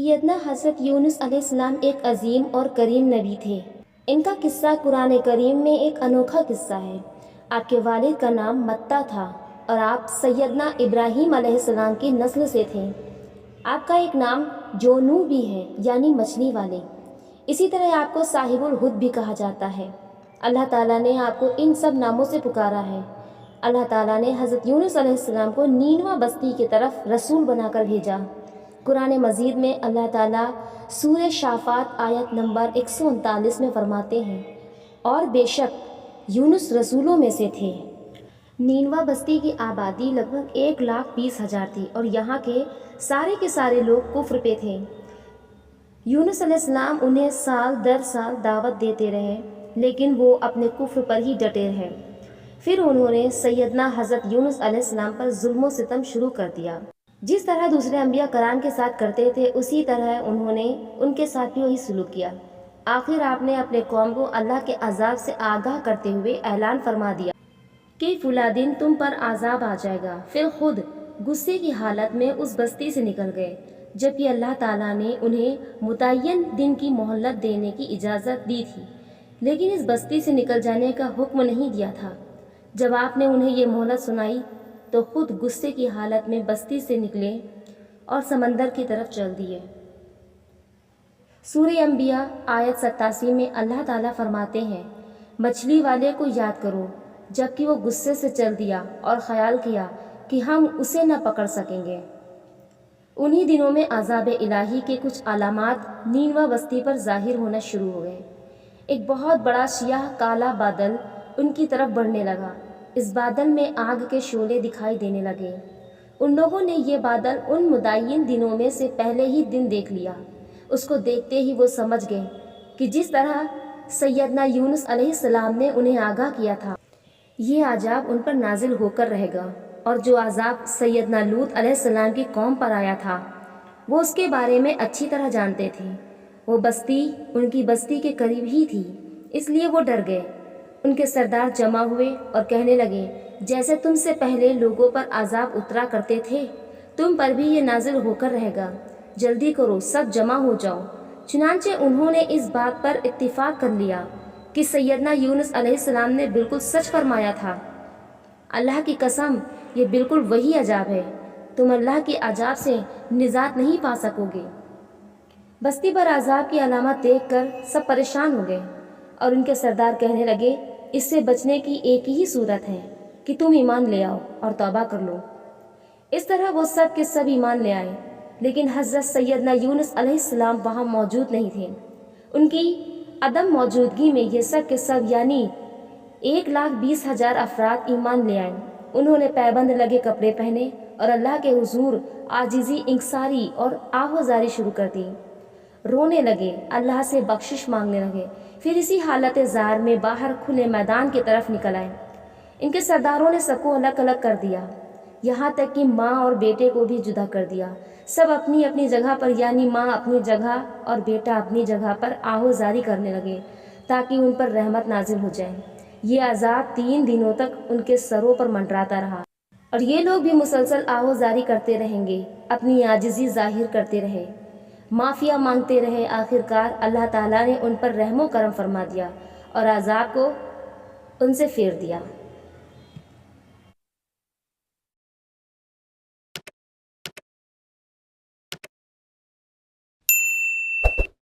सैयदना हज़रत यूनुस अलैहिस्सलाम एक अजीम और करीम नबी थे। इनका किस्सा कुरान करीम में एक अनोखा किस्सा है। आपके वालिद का नाम मत्ता था और आप सैयदना इब्राहीम अलैहिस्सलाम की नस्ल से थे। आपका एक नाम जोनू भी है, यानी मछली वाले। इसी तरह आपको साहिबुल हुद भी कहा जाता है। अल्लाह ताला ने आपको इन सब नामों से पुकारा है। अल्लाह ताला ने हज़रत यूनुस अलैहिस्सलाम को नीनवा बस्ती की तरफ रसूल बनाकर भेजा। कुरान मजीद में अल्लाह ताला सूरह शाफ़ात आयत नंबर 139 में फरमाते हैं, और बेशक यूनुस रसूलों में से थे। नीनवा बस्ती की आबादी लगभग 1,20,000 थी और यहाँ के सारे लोग कुफ्र पे थे। यूनुस अलैहिस्सलाम उन्हें साल दर साल दावत देते रहे, लेकिन वो अपने कुफ्र पर ही डटे रहे। फिर उन्होंने सैयदना हज़रत यूनुस अलैहिस्सलाम पर जुल्म सितम शुरू कर दिया। जिस तरह दूसरे अंबिया कराम के साथ करते थे, उसी तरह उन्होंने उनके साथ भी वही सलूक किया। आखिर आपने अपने कौम को अल्लाह के अजाब से आगाह करते हुए ऐलान फरमा दिया कि फुला दिन तुम पर आज़ाब आ जाएगा। फिर खुद गुस्से की हालत में उस बस्ती से निकल गए, जबकि अल्लाह ताला ने उन्हें मुतय्यन दिन की मोहलत देने की इजाज़त दी थी, लेकिन इस बस्ती से निकल जाने का हुक्म नहीं दिया था। जब आपने उन्हें ये मोहलत सुनाई तो खुद गुस्से की हालत में बस्ती से निकले और समंदर की तरफ चल दिए। सूरह अंबिया आयत 87 में अल्लाह ताला फरमाते हैं, मछली वाले को याद करो जबकि वो गुस्से से चल दिया और ख्याल किया कि हम उसे न पकड़ सकेंगे। उन्हीं दिनों में अज़ाब इलाही के कुछ अलामात नीनवा बस्ती पर जाहिर होना शुरू हो गए। एक बहुत बड़ा स्याह काला बादल उनकी तरफ बढ़ने लगा। इस बादल में आग के शोले दिखाई देने लगे। उन लोगों ने ये बादल उन मुतय्यन दिनों में से पहले ही दिन देख लिया। उसको देखते ही वो समझ गए कि जिस तरह सैयदना यूनुस अलैहिस्सलाम ने उन्हें आगाह किया था, ये अजाब उन पर नाजिल होकर रहेगा। और जो अजाब सैयदना लूत अलैहिस्सलाम की कौम पर आया था, वो उसके बारे में अच्छी तरह जानते थे। वो बस्ती उनकी बस्ती के करीब ही थी, इसलिए वो डर गए। उनके सरदार जमा हुए और कहने लगे, जैसे तुमसे पहले लोगों पर अजाब उतरा करते थे, तुम पर भी ये नाजिल होकर रहेगा। जल्दी करो, सब जमा हो जाओ। चुनांचे उन्होंने इस बात पर इत्तिफाक कर लिया कि सैयदना यूनुस अलैहिस्सलाम ने बिल्कुल सच फरमाया था। अल्लाह की कसम, ये बिल्कुल वही अजाब है। तुम अल्लाह के अजाब से निजात नहीं पा सकोगे। बस्ती पर अजाब की अलामत देखकर सब परेशान हो गए और उनके सरदार कहने लगे, इससे बचने की एक ही सूरत है कि तुम ईमान ले आओ और तौबा कर लो। इस तरह वो सब के सब ईमान ले आए, लेकिन हज़रत सैयदना यूनुस अलैहिस्सलाम वहाँ मौजूद नहीं थे। उनकी अदम मौजूदगी में ये सब के सब यानी 1,20,000 अफराद ईमान ले आए। उन्होंने पैबंद लगे कपड़े पहने और अल्लाह के हुजूर आजिज़ी, इंकसारी और आहोजारी शुरू कर दी। रोने लगे, अल्लाह से बख्शिश मांगने लगे। फिर इसी हालत ज़ार में बाहर खुले मैदान की तरफ निकल आए। इनके सरदारों ने सबको अलग अलग कर दिया, यहाँ तक कि माँ और बेटे को भी जुदा कर दिया। सब अपनी अपनी जगह पर, यानी माँ अपनी जगह और बेटा अपनी जगह पर आहोजारी करने लगे ताकि उन पर रहमत नाजिल हो जाए। ये अजाब 3 दिनों तक उनके सरों पर मंडराता रहा और ये लोग भी मुसलसल आहोजारी करते रहेंगे, अपनी आजिज़ी जाहिर करते रहे, माफ़िया मांगते रहे। आखिरकार अल्लाह ताला ने उन पर रहमो करम फरमा दिया और अजाब को उनसे फेर दिया।